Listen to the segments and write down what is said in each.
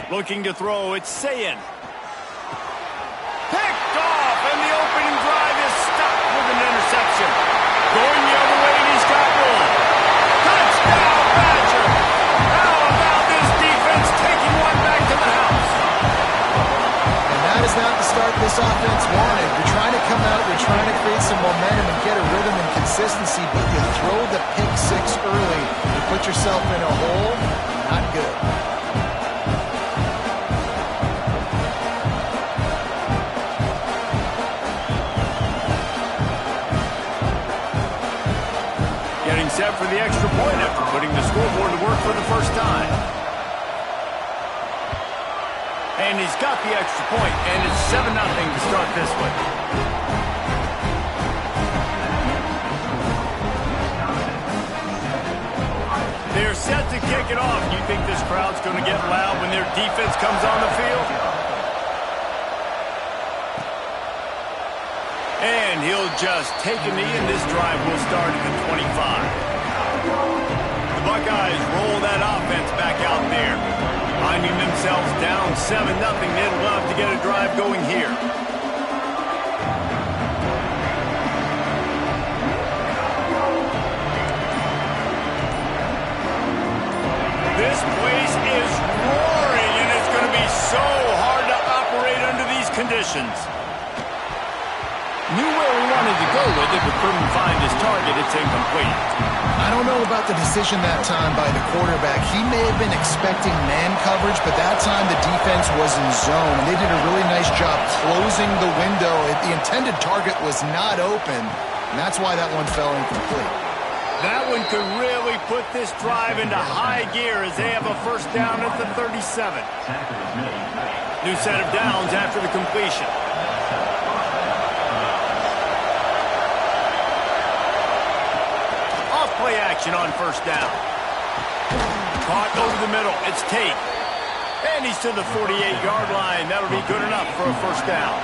Looking to throw, it's Sayin. Picked off, and the opening drive is stopped with an interception. Going the other way, and he's got one. Touchdown, Badger! How about this defense taking one back to the house? And that is not the start this offense wanted. You're trying to come out, you're trying to create some momentum and get a rhythm and consistency, but you throw the pick six early. You put yourself in a hole, not good. Getting set for the extra point after putting the scoreboard to work for the first time. And he's got the extra point, and it's 7-0 to start this one. They're set to kick it off. You think this crowd's going to get loud when their defense comes on the field? And he'll just take a knee, and this drive will start at the 25. The Buckeyes roll that offense back out there. Finding themselves down 7-0, they'd love to get a drive going here. This place is roaring, and it's going to be so hard to operate under these conditions. Knew where we wanted to go with it, but couldn't find his target. It's incomplete. I don't know about the decision that time by the quarterback. He may have been expecting man coverage, but that time the defense was in zone. And they did a really nice job closing the window. The intended target was not open, and that's why that one fell incomplete. That one could really put this drive into high gear as they have a first down at the 37. New set of downs after the completion. Play action on first down. Caught over the middle. It's Tate. And he's to the 48-yard line. That'll be good enough for a first down.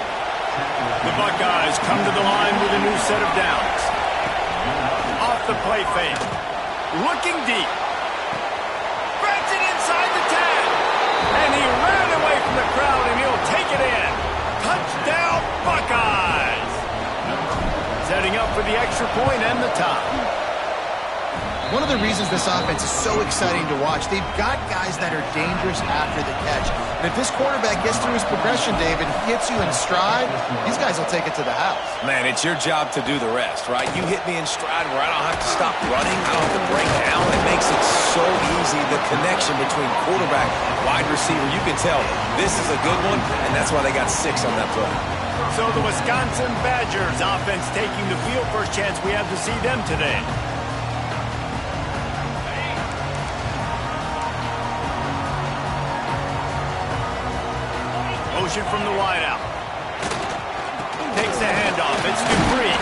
The Buckeyes come to the line with a new set of downs. Off the play fake. Looking deep. Spreads it inside the 10. And he ran away from the crowd, and he'll take it in. Touchdown, Buckeyes. Setting up for the extra point and the tie. One of the reasons this offense is so exciting to watch, they've got guys that are dangerous after the catch. And if this quarterback gets through his progression, David, hits you in stride, these guys will take it to the house. Man, it's your job to do the rest, right? You hit me in stride where I don't have to stop running. I don't have to break down. It makes it so easy, the connection between quarterback and wide receiver. You can tell this is a good one, and that's why they got 6 on that play. So the Wisconsin Badgers offense taking the field. First chance we have to see them today. Motion from the wideout. Takes the handoff. It's Dupree.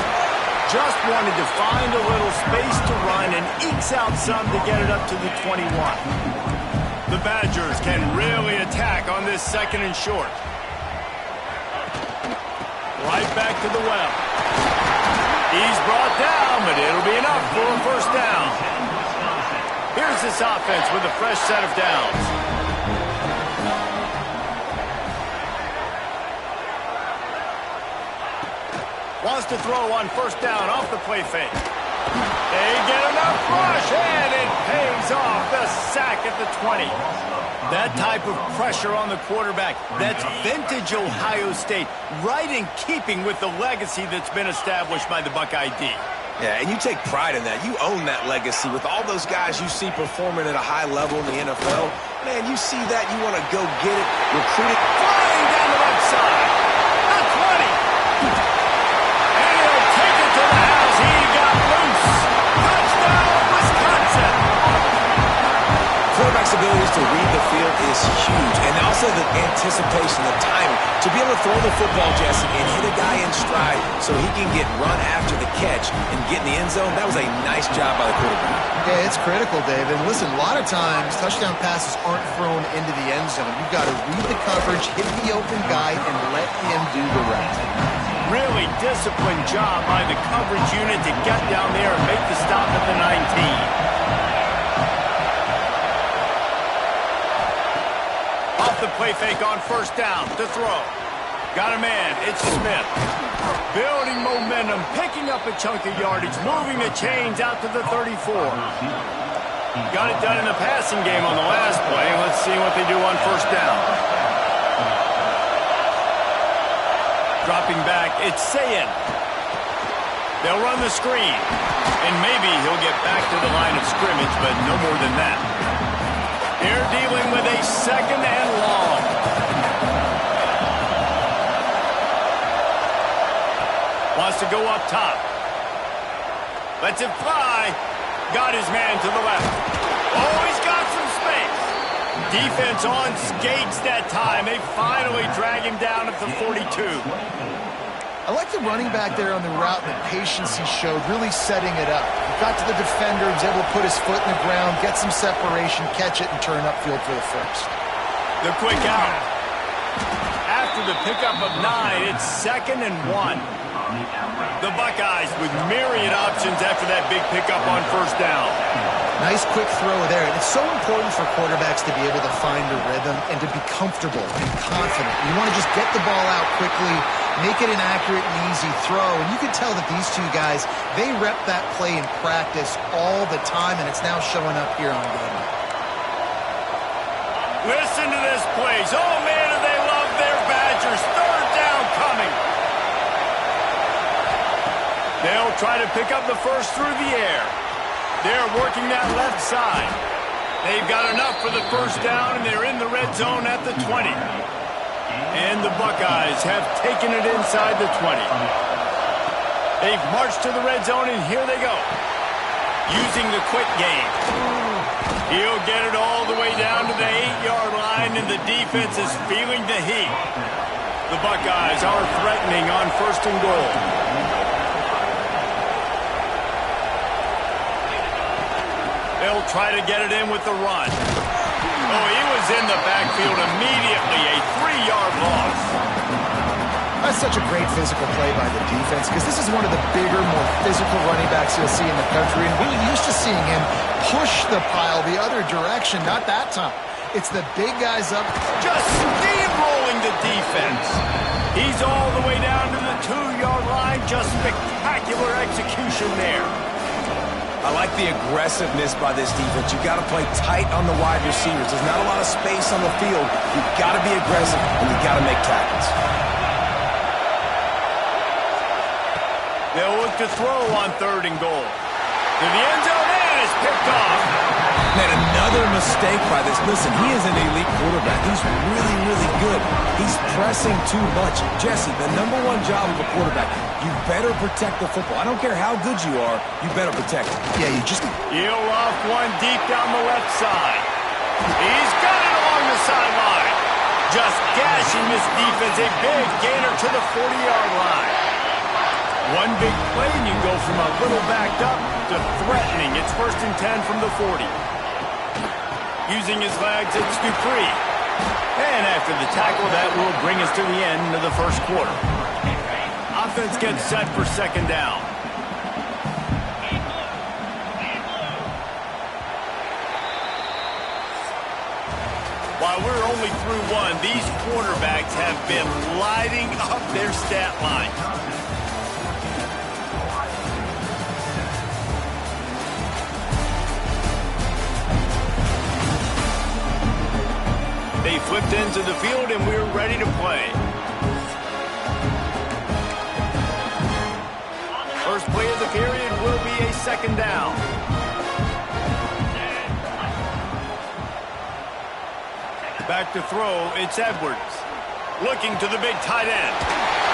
Just wanted to find a little space to run and ekes out some to get it up to the 21. The Badgers can really attack on this second and short. Right back to the well. He's brought down, but it'll be enough for a first down. Here's this offense with a fresh set of downs. Wants to throw on first down off the play fake. They get enough rush, and it pays off the sack at the 20. That type of pressure on the quarterback, that's vintage Ohio State, right in keeping with the legacy that's been established by the Buckeye D. Yeah, and you take pride in that. You own that legacy with all those guys you see performing at a high level in the NFL. Man, you see that, you want to go get it, recruit it. Flying down the right side. The 20. And he'll take it to the house. He got loose. Touchdown, Wisconsin. Quarterback's abilities to read the field is huge. And also the anticipation, the timing. To be able to throw the football, Jesse, and hit a guy in stride so he can get run after the catch and get in the end zone, that was a nice job by the quarterback. Yeah, it's critical, Dave. And listen, a lot of times touchdown passes aren't thrown into the end zone. You've got to read the coverage, hit the open guy, and let him do the rest. Really disciplined job by the coverage unit to get down there and make the stop at the 19. Off the play fake on first down to throw. Got a man. It's Smith. Building momentum, picking up a chunk of yardage, moving the chains out to the 34. Got it done in the passing game on the last play. Let's see what they do on first down. Dropping back, it's Sayin. They'll run the screen. And maybe he'll get back to the line of scrimmage, but no more than that. They're dealing with a second and long. Wants to go up top. Lets it fly. Got his man to the left. Oh, he's got some space. Defense on skates that time. They finally drag him down at the 42. I like the running back there on the route and the patience he showed, really setting it up. He got to the defender, was able to put his foot in the ground, get some separation, catch it, and turn upfield for the first. The quick out. After the pickup of 9, it's 2nd and 1. The Buckeyes with myriad options after that big pickup on first down. Nice quick throw there. And it's so important for quarterbacks to be able to find a rhythm and to be comfortable and confident. You want to just get the ball out quickly, make it an accurate and easy throw. And you can tell that these two guys, they rep that play in practice all the time, and it's now showing up here on game. Listen to this place. Oh, man, do they love their Badgers. Third down coming. They'll try to pick up the first through the air. They're working that left side. They've got enough for the first down, and they're in the red zone at the 20. And the Buckeyes have taken it inside the 20. They've marched to the red zone, and here they go. Using the quick game. He'll get it all the way down to the 8-yard line, and the defense is feeling the heat. The Buckeyes are threatening on first and goal. They'll try to get it in with the run. Oh, he was in the backfield immediately. A 3-yard loss. That's such a great physical play by the defense because this is one of the bigger, more physical running backs you'll see in the country. And we're used to seeing him push the pile the other direction. Not that time. It's the big guys up. Just steamrolling the defense. He's all the way down to the 2-yard line. Just spectacular execution there. I like the aggressiveness by this defense. You've got to play tight on the wide receivers. There's not a lot of space on the field. You've got to be aggressive, and you've got to make tackles. They'll look to throw on 3rd and goal. To the end zone, and it's picked off. Man, another mistake by this. Listen, he is an elite quarterback. He's really, really good. He's pressing too much. Jesse, the #1 job of a quarterback, you better protect the football. I don't care how good you are, you better protect it. Yeah, you just... He'll off one deep down the left side. He's got it along the sideline. Just gashing this defense. A big gainer to the 40-yard line. One big play, and you go from a little backed up to threatening. It's 1st and 10 from the 40. Using his legs, it's Dupree. And after the tackle, that will bring us to the end of the first quarter. Offense gets set for 2nd down. While we're only through one, these quarterbacks have been lighting up their stat line. They flipped into the field, and we're ready to play. First play of the period will be a 2nd down. Back to throw, it's Edwards. Looking to the big tight end.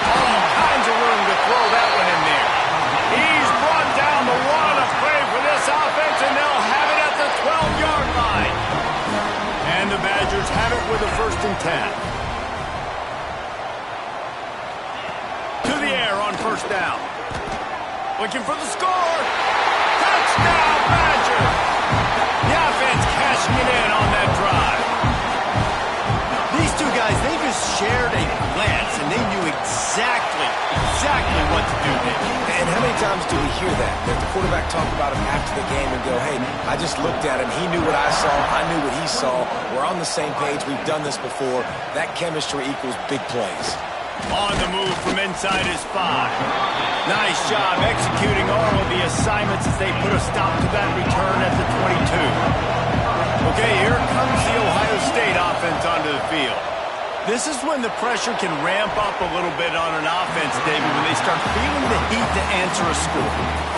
All kinds of room to throw that one in there. He's brought down the wall of play for this offense, and they'll have it at the 12-yard line. And the Badgers have it with a 1st and 10. To the air on first down. Looking for the score. Touchdown, Badgers. The offense cashing it in on that drive. These two guys, they just shared a glance, and they knew exactly what to do there. And how many times do we hear that? That the quarterback talk about him after the game and go, hey, I just looked at him. He knew what I saw. I knew what he saw. We're on the same page. We've done this before. That chemistry equals big plays. On the move from inside his 5. Nice job executing all of the assignments as they put a stop to that return at the 22. Okay, here comes the Ohio State offense onto the field. This is when the pressure can ramp up a little bit on an offense, David, when they start feeling the heat to answer a score.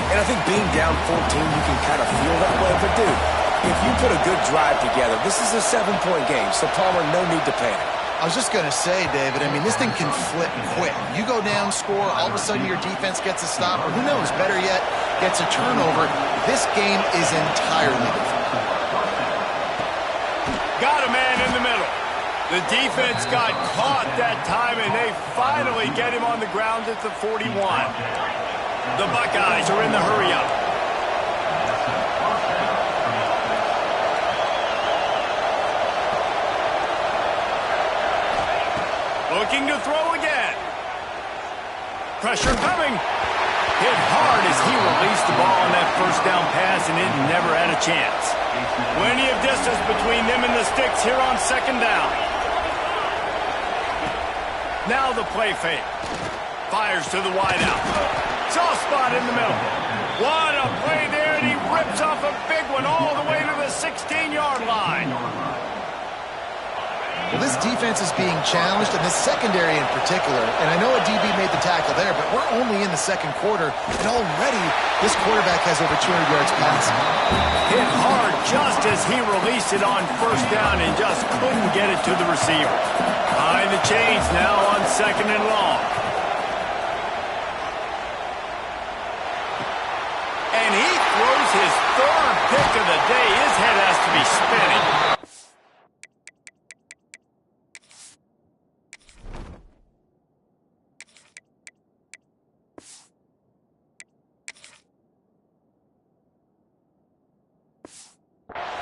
And I think being down 14, you can kind of feel that way. But, dude, if you put a good drive together, this is a 7-point game, so Palmer, no need to panic. I was just going to say, David, I mean, this thing can flip quick. You go down, score, all of a sudden your defense gets a stop, or who knows, better yet, gets a turnover. This game is entirely different. Got a man in the middle. The defense got caught that time, and they finally get him on the ground at the 41. The Buckeyes are in the hurry-up. Looking to throw again. Pressure coming. Hit hard as he released the ball on that first down pass, and it never had a chance. Plenty of distance between them and the sticks here on second down. Now the play fake. Fires to the wideout. Soft spot in the middle. What a play there, and he rips off a big one all the way to the 16-yard line. Well, this defense is being challenged, and the secondary in particular. And I know a DB made the tackle there, but we're only in the second quarter, and already this quarterback has over 200 yards passing. Hit hard just as he released it on first down and just couldn't get it to the receiver. Behind the chains now on second and long. And he throws his third pick of the day. His head has to be spinning.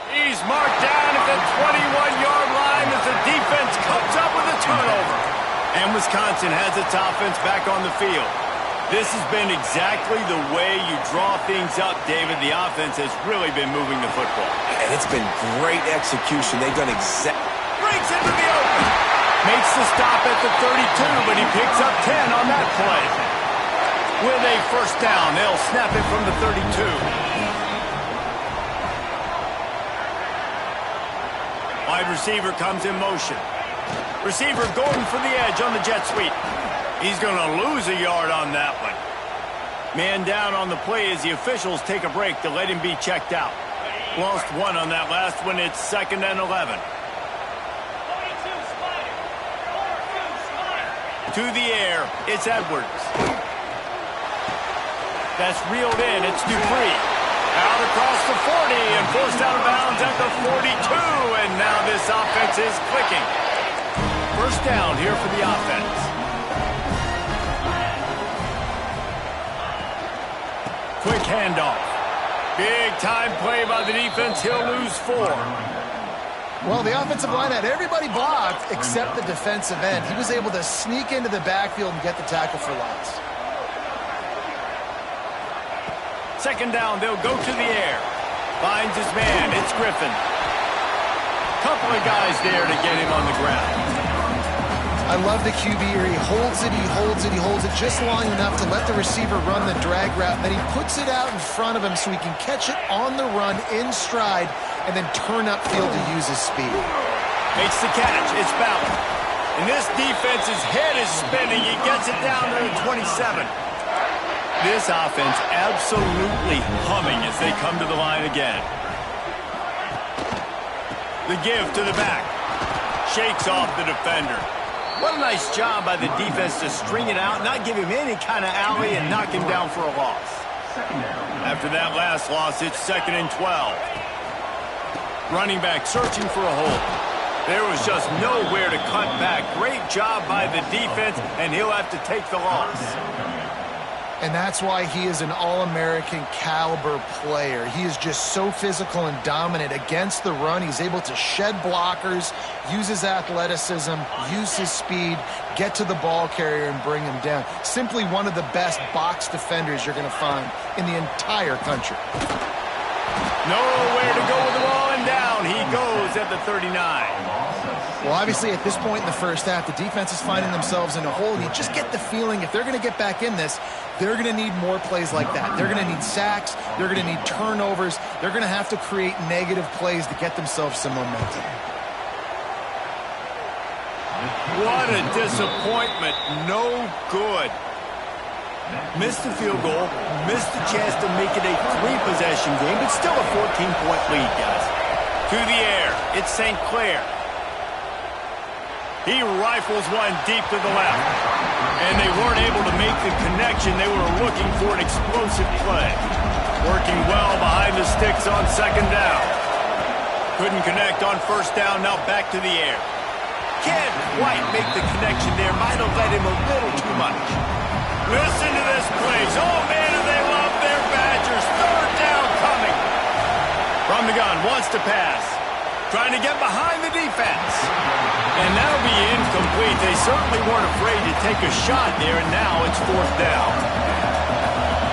He's marked down at the 21-yard line as the defense comes up with a turnover. And Wisconsin has its offense back on the field. This has been exactly the way you draw things up, David. The offense has really been moving the football. And it's been great execution. They've done Breaks into the open. Makes the stop at the 32, but he picks up 10 on that play. With a first down, they'll snap it from the 32. Wide receiver comes in motion. Receiver Gordon for the edge on the jet sweep. He's going to lose a yard on that one. Man down on the play as the officials take a break to let him be checked out. Lost one on that last one. It's 2nd and 11. To the air, it's Edwards. That's reeled in. It's Dupree. Out across the 40 and forced out of bounds at the 42. And now this offense is clicking. First down here for the offense. Quick handoff. Big time play by the defense. He'll lose 4. Well, the offensive line had everybody blocked except the defensive end. He was able to sneak into the backfield and get the tackle for loss. Second down, they'll go to the air. Finds his man. It's Griffin. Couple of guys there to get him on the ground. I love the QB here. He holds it, he holds it, he holds it just long enough to let the receiver run the drag route. Then he puts it out in front of him so he can catch it on the run in stride and then turn upfield to use his speed. Makes the catch. It's Ballard. And this defense's head is spinning. He gets it down to the 27. This offense absolutely humming as they come to the line again. The give to the back. Shakes off the defender. What a nice job by the defense to string it out, not give him any kind of alley, and knock him down for a loss. After that last loss, it's 2nd and 12. Running back searching for a hole. There was just nowhere to cut back. Great job by the defense, and he'll have to take the loss. And that's why he is an All-American caliber player. He is just so physical and dominant against the run. He's able to shed blockers, use his athleticism, use his speed, get to the ball carrier and bring him down. Simply one of the best box defenders you're going to find in the entire country. Nowhere to go with the ball, and down he goes at the 39. Well, obviously, at this point in the first half, the defense is finding themselves in a hole, and you just get the feeling if they're going to get back in this, they're going to need more plays like that. They're going to need sacks. They're going to need turnovers. They're going to have to create negative plays to get themselves some momentum. What a disappointment. No good. Missed the field goal, missed the chance to make it a 3-possession game, but still a 14-point lead, guys. To the air, it's St. Clair. He rifles one deep to the left. And they weren't able to make the connection. They were looking for an explosive play. Working well behind the sticks on second down. Couldn't connect on first down, now back to the air. Can't quite make the connection there. Might have led him a little too much. Listen to this place. Oh, man, do they love their Badgers. Third down coming. From the gun, wants to pass. Trying to get behind the defense. And that'll be incomplete. They certainly weren't afraid to take a shot there, and now it's fourth down.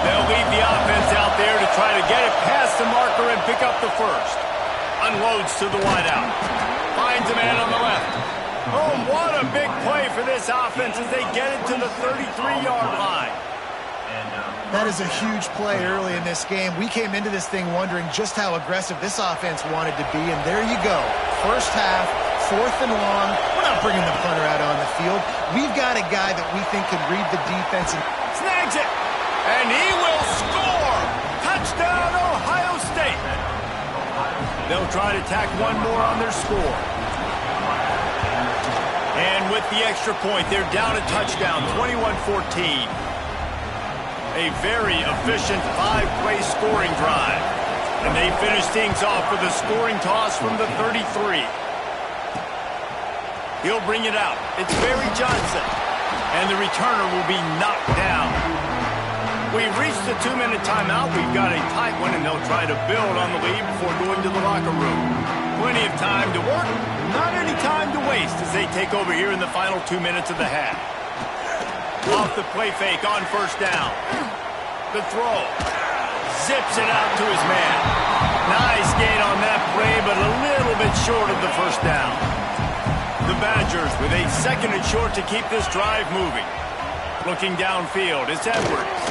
They'll leave the offense out there to try to get it past the marker and pick up the first. Unloads to the wideout. Finds a man on the left. Oh, what a big play for this offense as they get it to the 33-yard line. That is a huge play early in this game. We came into this thing wondering just how aggressive this offense wanted to be, and there you go. First half, fourth and long. We're not bringing the punter out on the field. We've got a guy that we think can read the defense. And snags it, and he will score. Touchdown, Ohio State. They'll try to tack one more on their score. And with the extra point, they're down a touchdown, 21-14. A very efficient 5-play scoring drive. And they finish things off with a scoring toss from the 33. He'll bring it out. It's Barry Johnson. And the returner will be knocked down. We've reached the 2-minute timeout. We've got a tight one, and they'll try to build on the lead before going to the locker room. Plenty of time to work, not any time to waste as they take over here in the final 2 minutes of the half. Off the play fake on first down. The throw. Zips it out to his man. Nice gain on that play, but a little bit short of the first down. The Badgers with a second and short to keep this drive moving. Looking downfield, it's Edwards.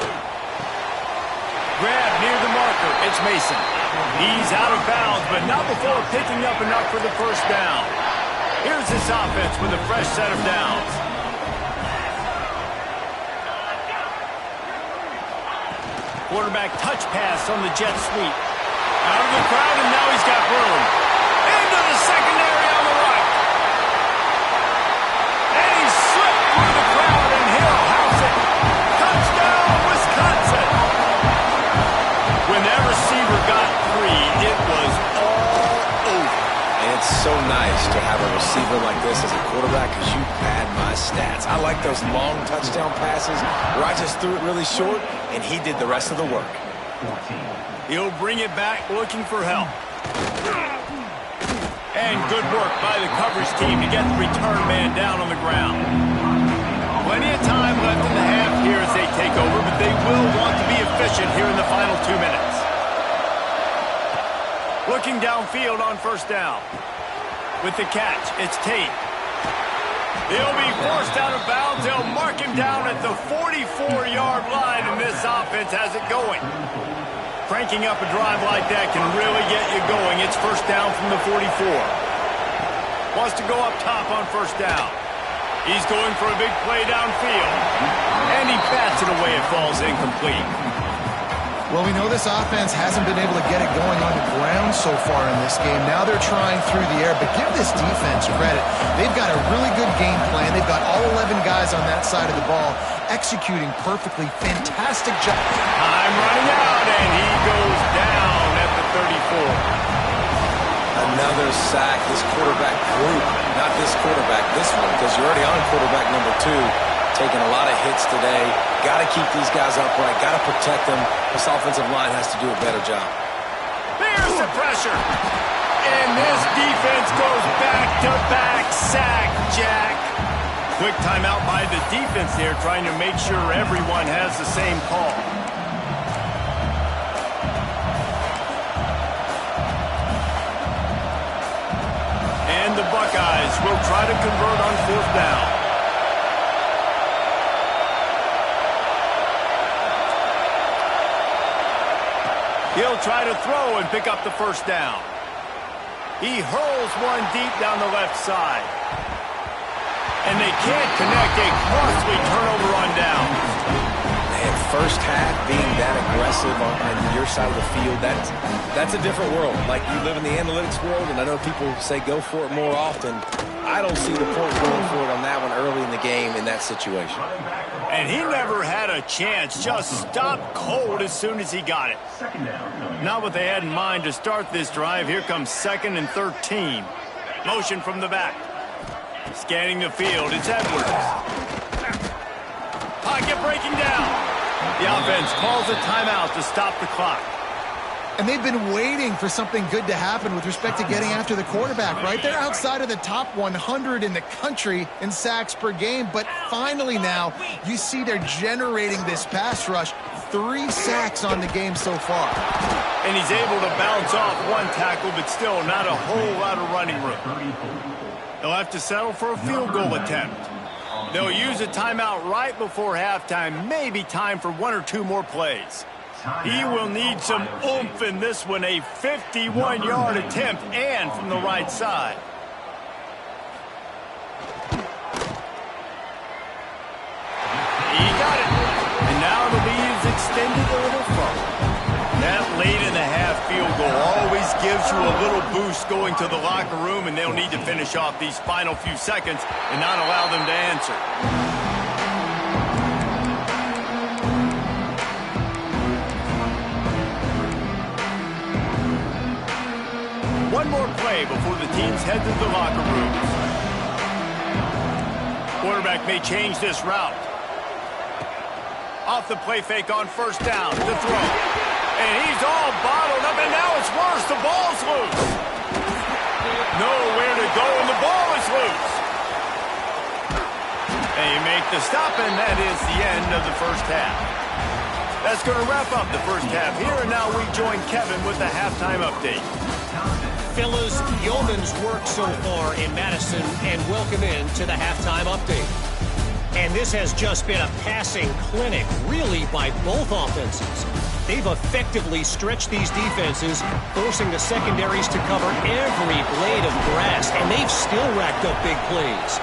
Grab near the marker, it's Mason. He's out of bounds, but not before picking up enough for the first down. Here's this offense with a fresh set of downs. Quarterback touch pass on the jet sweep. Out of the crowd, and now he's got room. Into the secondary on the right. And he slipped through the crowd, and he'll house it. Touchdown, Wisconsin. When that receiver got free, it was all over. And it's so nice to have a receiver like this as a quarterback because you pad my stats. I like those long touchdown passes where I just threw it really short and he did the rest of the work. He'll bring it back looking for help. And good work by the coverage team to get the return man down on the ground. Plenty of time left in the half here as they take over, but they will want to be efficient here in the final 2 minutes. Looking downfield on first down. With the catch, it's Tate. He'll be forced out of bounds. They'll mark him down at the 44-yard line, and this offense has it going. Cranking up a drive like that can really get you going. It's first down from the 44. Wants to go up top on first down. He's going for a big play downfield. And he bats it away. It falls incomplete. Well, we know this offense hasn't been able to get it going on the ground so far in this game. Now they're trying through the air, but give this defense credit. They've got a really good game plan. They've got all 11 guys on that side of the ball executing perfectly. Fantastic job. Time running out, and he goes down at the 34. Another sack. This quarterback group, not this quarterback, this one, because you're already on quarterback number 2. taking a lot of hits today. Got to keep these guys upright. Got to protect them. This offensive line has to do a better job. There's the pressure. And this defense goes back-to-back sack, Jack. Quick timeout by the defense there, trying to make sure everyone has the same call. And the Buckeyes will try to convert on 4th down. He'll try to throw and pick up the 1st down. He hurls one deep down the left side. And they can't connect. A costly turnover on downs. Man, first half being that aggressive on your side of the field, that's a different world. Like, you live in the analytics world, and I know people say go for it more often. I don't see the point going for it on that one early in the game in that situation. And he never had a chance. Just stopped cold as soon as he got it. Not what they had in mind to start this drive. Here comes 2nd and 13. Motion from the back. Scanning the field, it's Edwards. Pocket breaking down. The offense calls a timeout to stop the clock. And they've been waiting for something good to happen with respect to getting after the quarterback, right? They're outside of the top 100 in the country in sacks per game, but finally now you see they're generating this pass rush. 3 sacks on the game so far. And he's able to bounce off one tackle, but still not a whole lot of running room. They'll have to settle for a field goal attempt. They'll use a timeout right before halftime, maybe time for 1 or 2 more plays. He will need some oomph in this one, a 51-yard attempt, and from the right side. He got it. And now the lead is extended a little further. That late in the half field goal always gives you a little boost going to the locker room, and they'll need to finish off these final few seconds and not allow them to answer. One more play before the teams head to the locker rooms. Quarterback may change this route. Off the play fake on 1st down to throw. And he's all bottled up, and now it's worse. The ball's loose. Nowhere to go, and the ball is loose. They make the stop, and that is the end of the 1st half. That's going to wrap up the 1st half here, and now we join Kevin with the halftime update. Fellas, yeoman's work so far in Madison, and welcome in to the halftime update. And this has just been a passing clinic, really, by both offenses. They've effectively stretched these defenses, forcing the secondaries to cover every blade of grass, and they've still racked up big plays.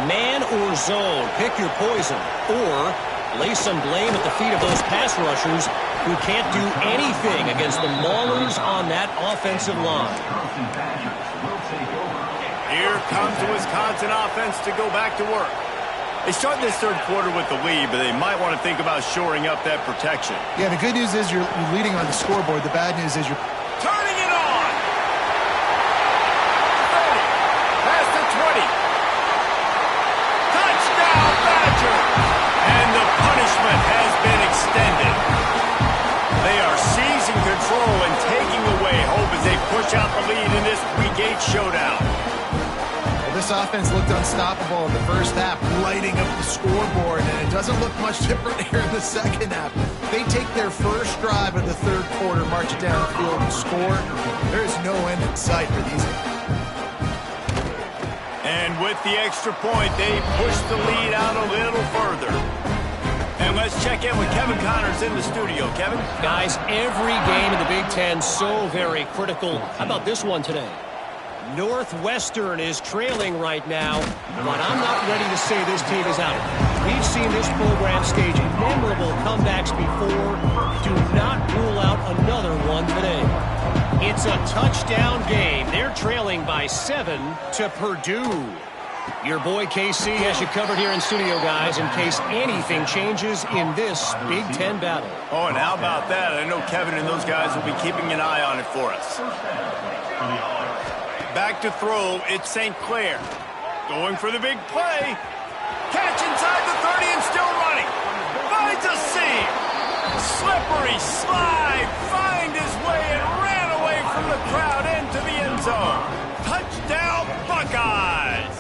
Man or zone, pick your poison, or lay some blame at the feet of those pass rushers who can't do anything against the maulers on that offensive line. Here comes the Wisconsin offense to go back to work. They start this 3rd quarter with the lead, but they might want to think about shoring up that protection. Yeah, the good news is you're leading on the scoreboard. The bad news is you're turning it on. 30, past the 20. Touchdown, Badger! And the punishment has been extended. They are seizing control and taking away hope as they push out the lead in this Week 8 showdown. This offense looked unstoppable in the 1st half, lighting up the scoreboard, and it doesn't look much different here in the 2nd half. They take their first drive of the 3rd quarter, march downfield, and score. There is no end in sight for these guys. And with the extra point, they push the lead out a little further. And let's check in with Kevin Connors in the studio. Kevin? Guys, every game in the Big Ten so very critical. How about this one today? Northwestern is trailing right now, but I'm not ready to say this team is out. We've seen this program stage memorable comebacks before. Do not rule out another one today. It's a touchdown game. They're trailing by 7 to Purdue. Your boy KC has you covered here in studio, guys, in case anything changes in this Big Ten battle. Oh, and how about that? I know Kevin and those guys will be keeping an eye on it for us. Back to throw, it's St. Clair. Going for the big play. Catch inside the 30. 30 and still running. Finds a seam. Slippery slide. Find his way and ran away from the crowd into the end zone. Touchdown, Buckeyes.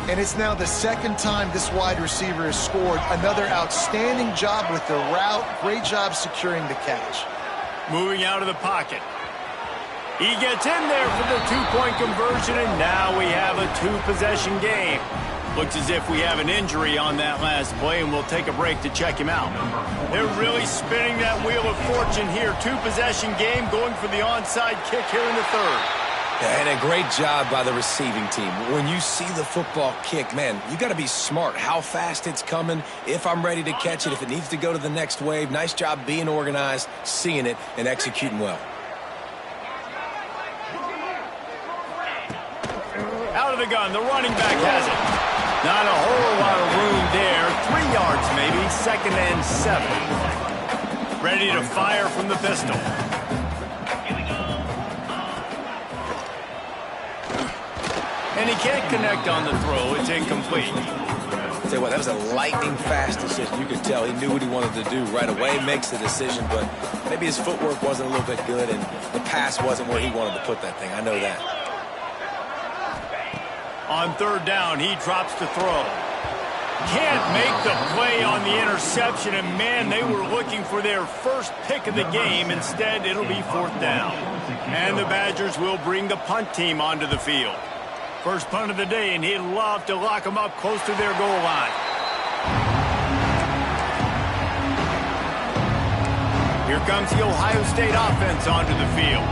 And it's now the second time this wide receiver has scored. Another outstanding job with the route. Great job securing the catch. Moving out of the pocket. He gets in there for the two-point conversion, and now we have a two-possession game. Looks as if we have an injury on that last play, and we'll take a break to check him out. They're really spinning that wheel of fortune here. Two-possession game, going for the onside kick here in the third. And a great job by the receiving team. When you see the football kick, man, you got to be smart. How fast it's coming, if I'm ready to catch it, if it needs to go to the next wave. Nice job being organized, seeing it, and executing well. Out of the gun, the running back has it. Not a whole lot of room there. 3 yards maybe, 2nd and 7. Ready to fire from the pistol. And he can't connect on the throw. It's incomplete. Tell you what, that was a lightning-fast decision. You could tell he knew what he wanted to do right away, makes the decision, but maybe his footwork wasn't a little bit good, and the pass wasn't where he wanted to put that thing. I know that. On 3rd down, he drops to throw. Can't make the play on the interception, and man, they were looking for their first pick of the game. Instead, it'll be 4th down. And the Badgers will bring the punt team onto the field. First punt of the day, and he'd love to lock them up close to their goal line. Here comes the Ohio State offense onto the field.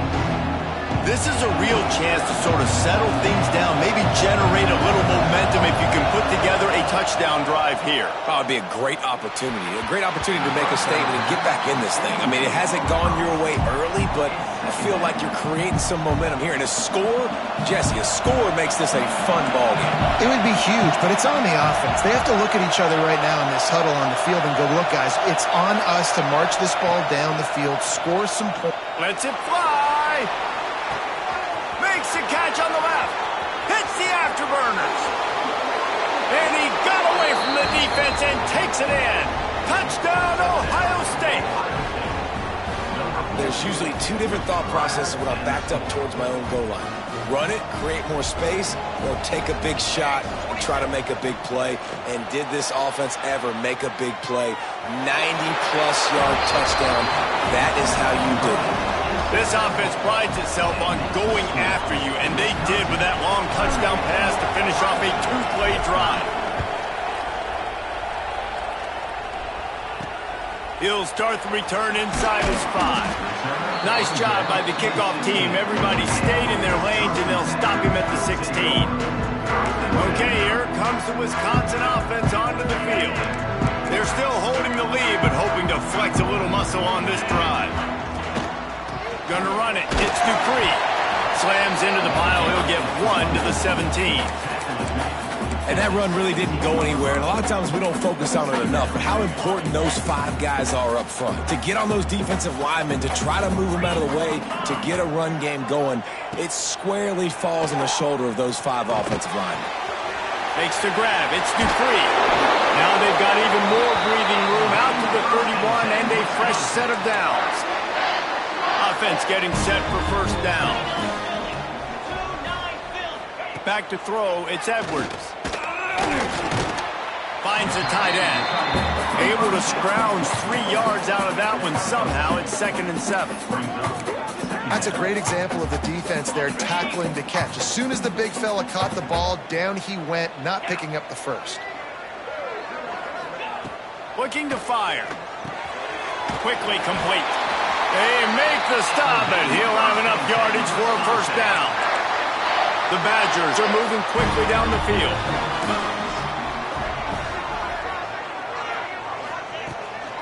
This is a real chance to sort of settle things down, maybe generate a little momentum if you can put together a touchdown drive here. Oh, it'd be a great opportunity to make a statement and get back in this thing. I mean, it hasn't gone your way early, but I feel like you're creating some momentum here. And a score, Jesse, a score makes this a fun ball game. It would be huge, but it's on the offense. They have to look at each other right now in this huddle on the field and go, look, guys, it's on us to march this ball down the field, score some points. Lets it fly. Makes the catch on the left. Hits the afterburners. And he got away from the defense and takes it in. Touchdown, Ohio State. There's usually 2 different thought processes when I'm backed up towards my own goal line. Run it, create more space, or take a big shot and try to make a big play. And did this offense ever make a big play? 90-plus yard touchdown. That is how you do it. This offense prides itself on going after you, and they did with that long touchdown pass to finish off a 2-play drive. He'll start the return inside his 5. Nice job by the kickoff team. Everybody stayed in their lanes, and they'll stop him at the 16. Okay, here comes the Wisconsin offense onto the field. They're still holding the lead, but hoping to flex a little muscle on this drive. Gonna run it. It's Dupree. Slams into the pile. He'll get 1 to the 17. And that run really didn't go anywhere. And a lot of times we don't focus on it enough. But how important those 5 guys are up front. To get on those defensive linemen, to try to move them out of the way, to get a run game going, it squarely falls on the shoulder of those 5 offensive linemen. Makes the grab. It's Dupree. Now they've got even more breathing room out to the 31 and a fresh set of downs. Offense getting set for 1st down. Back to throw, it's Edwards. Finds the tight end. Able to scrounge 3 yards out of that one somehow. It's 2nd and 7. That's a great example of the defense there tackling the catch. As soon as the big fella caught the ball, down he went, not picking up the first. Looking to fire. Quickly complete. They make the stop, and he'll have enough yardage for a 1st down. The Badgers are moving quickly down the field.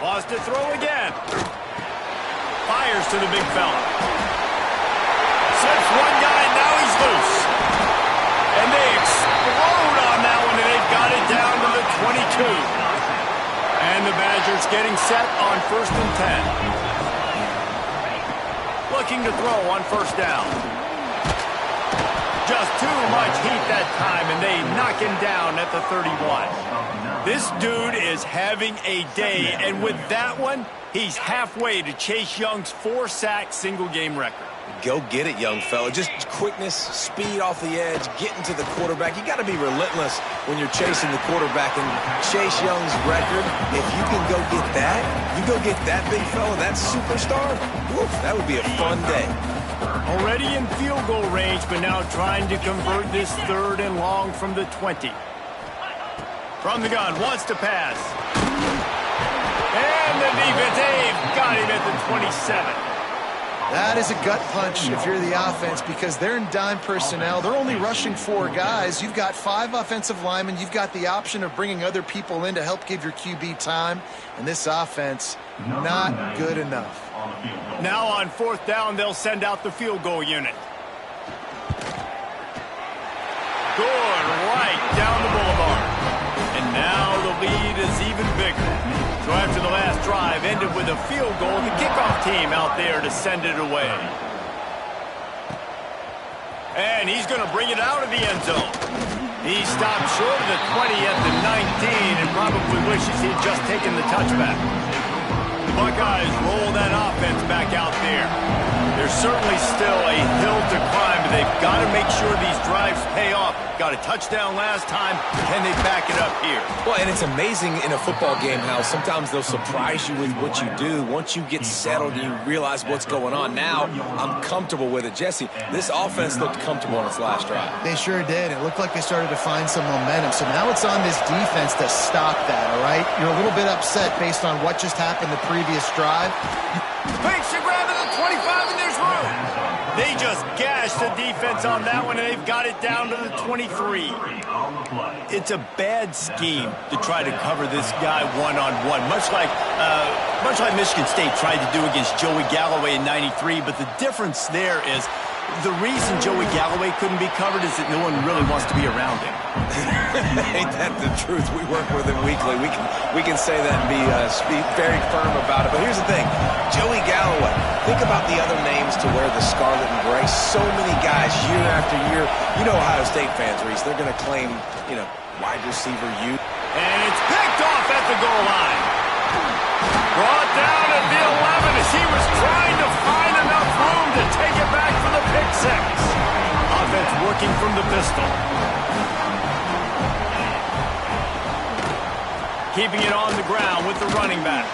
Wants to throw again. Fires to the big fella. Slips one guy, and now he's loose. And they explode on that one, and they've got it down to the 22. And the Badgers getting set on 1st and 10. Looking to throw on 1st down. just too much heat that time, and they knock him down at the 31. This dude is having a day, and with that one, he's halfway to Chase Young's 4-sack single-game record. Go get it, young fella. Just quickness, speed off the edge, getting to the quarterback. You got to be relentless when you're chasing the quarterback. And Chase Young's record, if you can go get that, you go get that big fella, that superstar, woof, that would be a fun day. Already in field goal range, but now trying to convert this 3rd and long from the 20. From the gun, wants to pass. And the defense got him at the 27. That is a gut punch if you're the offense because they're in dime personnel. They're only rushing 4 guys. You've got 5 offensive linemen. You've got the option of bringing other people in to help give your QB time. And this offense, not good enough. Now on 4th down, they'll send out the field goal unit. Good, right down the boulevard. And now the lead is even bigger. So after the last drive ended with a field goal, the kickoff team out there to send it away. And he's going to bring it out of the end zone. He stopped short of the 20 at the 19 and probably wishes he'd just taken the touchback. The Buckeyes roll that offense back out there. There's certainly still a hill to climb, but they've got to make sure these drives pay off. Got a touchdown last time. Can they back it up here? Well, and it's amazing in a football game how sometimes they'll surprise you with what you do. Once you get settled and you realize what's going on. Now, I'm comfortable with it. Jesse, this offense looked comfortable on its last drive. They sure did. It looked like they started to find some momentum. So now it's on this defense to stop that, all right? You're a little bit upset based on what just happened the previous drive. Fakes the grab at the 25, and there's room. They just gashed the defense on that one, and they've got it down to the 23. It's a bad scheme to try to cover this guy one-on-one, much like Michigan State tried to do against Joey Galloway in '93. But the difference there is the reason Joey Galloway couldn't be covered is that no one really wants to be around him. Ain't that the truth? We work with him weekly. We can say that and be very firm about it. But here's the thing. Joey Galloway, think about the other names to wear the scarlet and gray. So many guys year after year. You know Ohio State fans, Reese, they're going to claim, wide receiver youth. And it's picked off at the goal line. Brought down at the 11 as he was trying to find enough room to take it back for the pick six. Offense working from the pistol. Keeping it on the ground with the running back.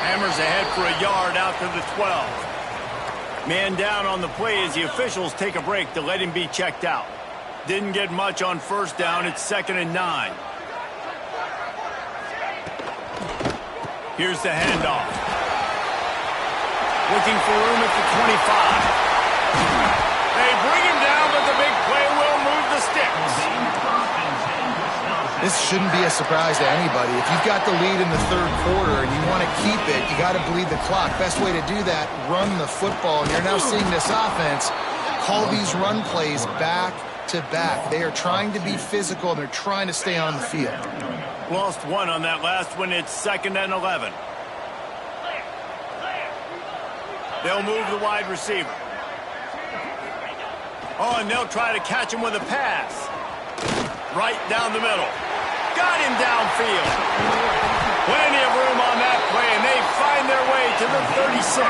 Hammers ahead for a yard out to the 12. Man down on the play as the officials take a break to let him be checked out. Didn't get much on 1st down. It's 2nd and 9. Here's the handoff. Looking for room at the 25. They bring him down, but the big play will move the sticks. This shouldn't be a surprise to anybody. If you've got the lead in the 3rd quarter and you want to keep it, you got to bleed the clock. Best way to do that, run the football. And you're now seeing this offense call these run plays back to back. They are trying to be physical, and they're trying to stay on the field. Lost one on that last one. It's 2nd and 11. They'll move the wide receiver. Oh, and they'll try to catch him with a pass. Right down the middle. Got him downfield. Plenty of room on that play, and they find their way to the 36.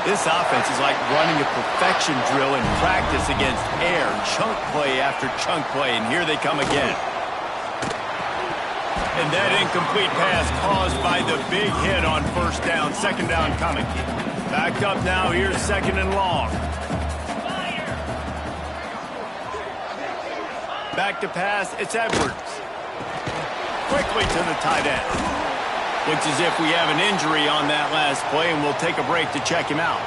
This offense is like running a perfection drill in practice against air. Chunk play after chunk play, and here they come again. And that incomplete pass caused by the big hit on 1st down. 2nd down coming. Backed up now. Here's 2nd and long. Back to pass. It's Edwards. Quickly to the tight end. Looks as if we have an injury on that last play, and we'll take a break to check him out.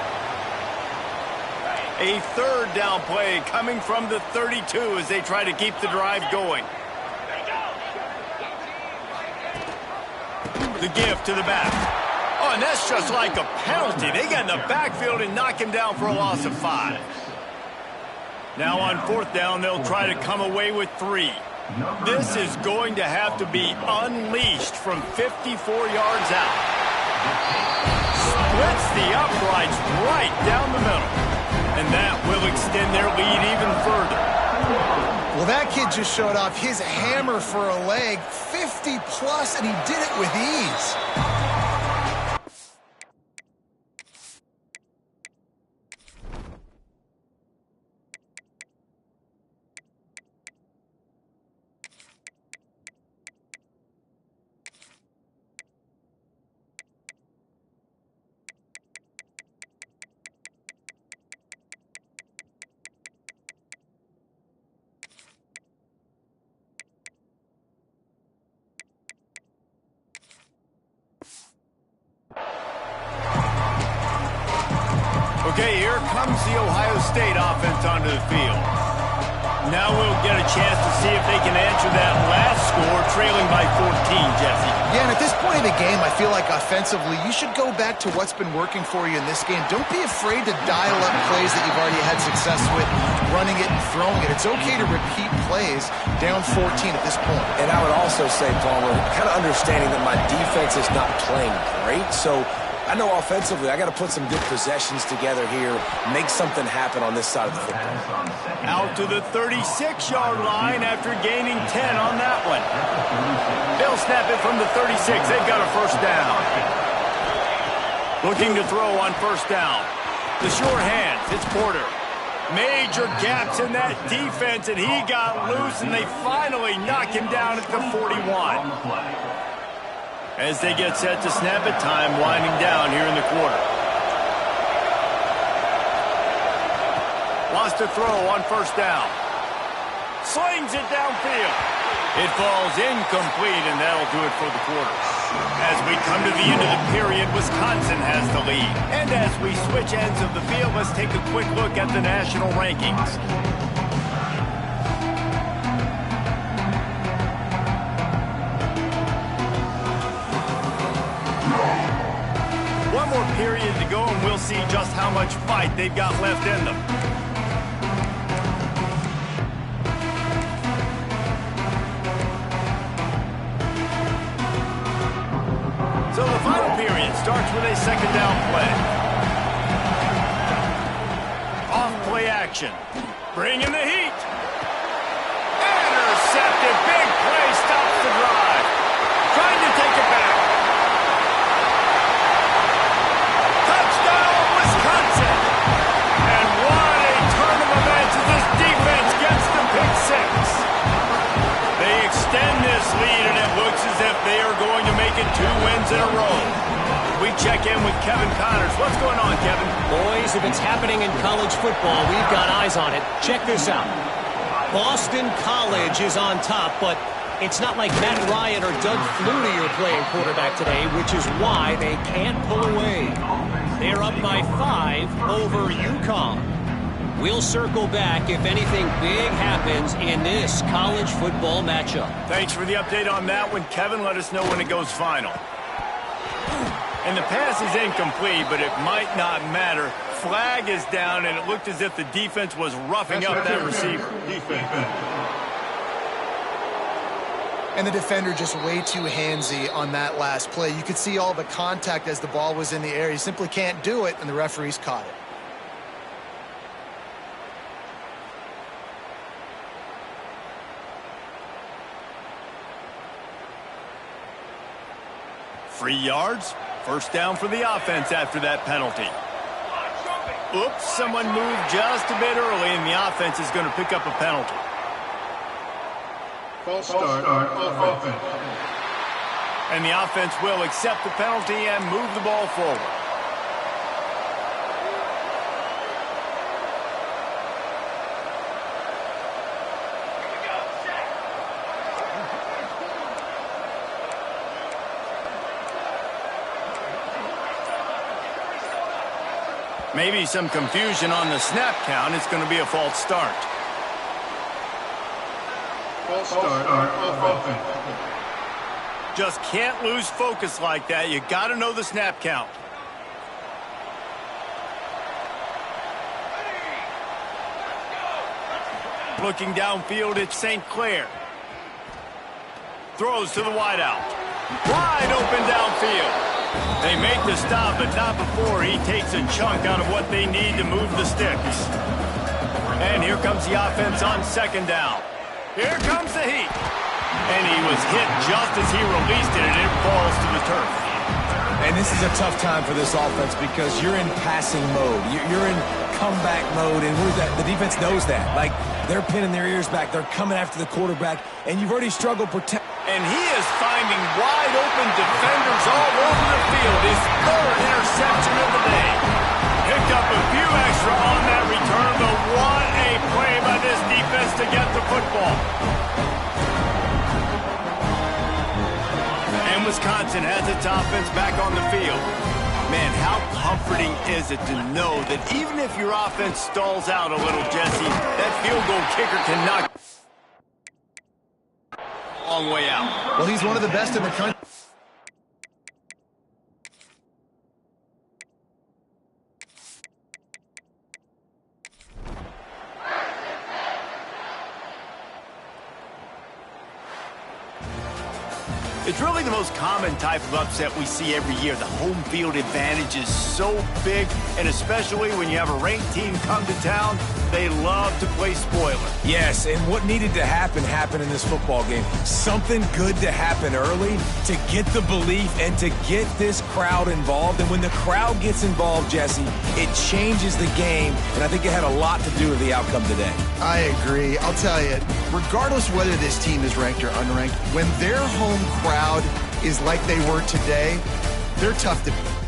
A 3rd down play coming from the 32 as they try to keep the drive going. The give to the back. Oh, and that's just like a penalty. They get in the backfield and knock him down for a loss of 5. Now on 4th down, they'll try to come away with 3. This is going to have to be unleashed from 54 yards out. Splits the uprights right down the middle. And that will extend their lead even further. Well, that kid just showed off his hammer for a leg, 50-plus, and he did it with ease. Okay, here comes the Ohio State offense onto the field. Now we'll get a chance to see if they can answer that last score, trailing by 14, Jesse. Yeah, and at this point in the game, I feel like offensively, you should go back to what's been working for you in this game. Don't be afraid to dial up plays that you've already had success with, running it and throwing it. It's okay to repeat plays down 14 at this point. And I would also say, Palmer, kind of understanding that my defense is not playing great, so I know offensively I got to put some good possessions together here, make something happen on this side of the football. Out to the 36-yard line after gaining 10 on that one. They'll snap it from the 36. They've got a first down. Looking to throw on first down. The sure hands, it's Porter. Major gaps in that defense, and he got loose, and they finally knock him down at the 41. As they get set to snap it, time winding down here in the quarter. Wants to throw on first down. Slings it downfield. It falls incomplete, and that'll do it for the quarter. As we come to the end of the period, Wisconsin has the lead. And as we switch ends of the field, let's take a quick look at the national rankings. One more period to go, and we'll see just how much fight they've got left in them. So the final period starts with a second down play. Off play action. Bringing the heat. Intercepted. Big play stops the drive. Trying to take it back. Touchdown, Wisconsin. And what a turn of events as this defense gets the pick six. They extend this lead, and it looks as if they are going to make it 2 wins in a row. We check in with Kevin Connors. What's going on, Kevin? Boys, if it's happening in college football, we've got eyes on it. Check this out. Boston College is on top, but it's not like Matt Ryan or Doug Flutie are playing quarterback today, which is why they can't pull away. They're up by 5 over UConn. We'll circle back if anything big happens in this college football matchup. Thanks for the update on that one, Kevin. Let us know when it goes final. And the pass is incomplete, but it might not matter. Flag is down, and it looked as if the defense was roughing up that receiver. And the defender just way too handsy on that last play. You could see all the contact as the ball was in the air. He simply can't do it, and the referees caught it. Free yards. First down for the offense after that penalty. Oops, someone moved just a bit early, and the offense is going to pick up a penalty. False start offense. And the offense will accept the penalty and move the ball forward. Maybe some confusion on the snap count. It's going to be a false start. False start offense. Just can't lose focus like that. You got to know the snap count. Looking downfield, it's St. Clair. Throws to the wideout. Wide open downfield. They make the stop, but not before he takes a chunk out of what they need to move the sticks. And here comes the offense on second down. Here comes the heat. And he was hit just as he released it, and it falls to the turf. And this is a tough time for this offense because you're in passing mode. You're in comeback mode, and the defense knows that. Like, they're pinning their ears back. They're coming after the quarterback, and you've already struggled protect. And he is finding wide-open defenders all over the field. His third interception of the day. Picked up a few extra on that return, but what a play by this defense to get the football. And Wisconsin has its offense back on the field. Man, how comforting is it to know that even if your offense stalls out a little, Jesse, that field goal kicker can knock a long way out. Well, he's one of the best in the country. It's really the most common type of upset we see every year. The home field advantage is so big, and especially when you have a ranked team come to town, they love to play spoiler. Yes, and what needed to happen happened in this football game. Something good to happen early to get the belief and to get this crowd involved. And when the crowd gets involved, Jesse, it changes the game, and I think it had a lot to do with the outcome today. I agree. I'll tell you, regardless whether this team is ranked or unranked, when their home crowd is like they were today, they're tough to beat.